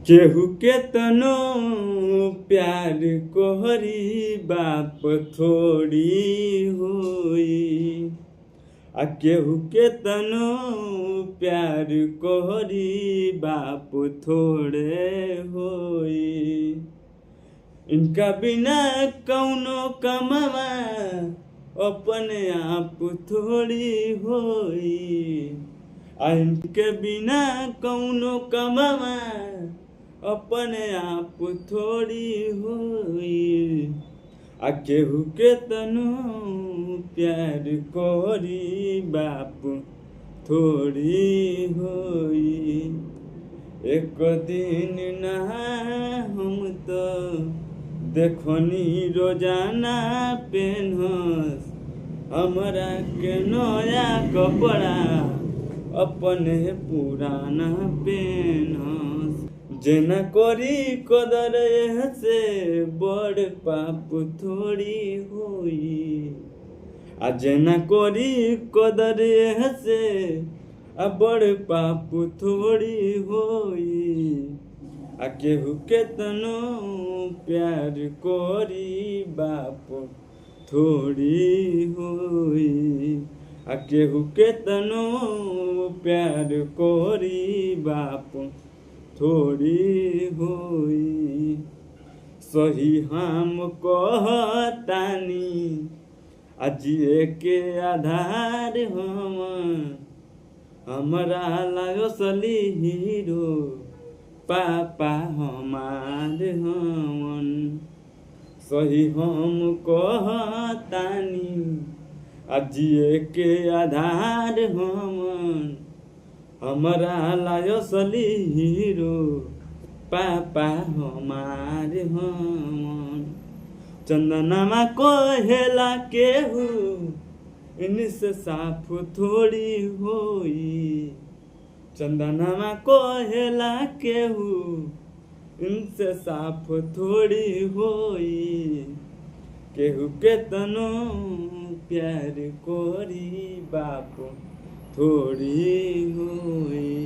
केहू के तनो प्यार कोहरी बाप थोड़ी होई। आ केहू के तनो प्यार कोहरी बाप थोड़े होई। इनका बिना कौनो कमावा अपने आप थोड़ी होई। आ इनके बिना कौनो कमावा अपने आप थोड़ी होई। आ केहू के तनो प्यार कोरी बाप थोड़ी होई। एक दिन ना हम तो देखनी रोजाना पेनहस हमरा के नया कपड़ा अपने पुराना पेनहस। जेना करी कदर से बड़ पाप थोड़ी होई। आ जेना करी कदर से बड़ पाप थोड़ी होई। आ केहू के तनो प्यार कोरी बाप थोड़ी होई। आ केहू के तनो प्यार कोरी बाप थोड़ी होई। सही हम कहतानी जिए के आधार हमरा लागसली हीरो पापा हमार हमन। सही हम कहतानी जिए के आधार हमरा लागसली हीरो पापा हमार हमन। चंदनमा कहेला केहू इनसे साफ थोड़ी होई। चंदनमा कहेला केहू इनसे साफ थोड़ी होई। केहू के तनो प्यार कोरी बाप थोड़ी होई।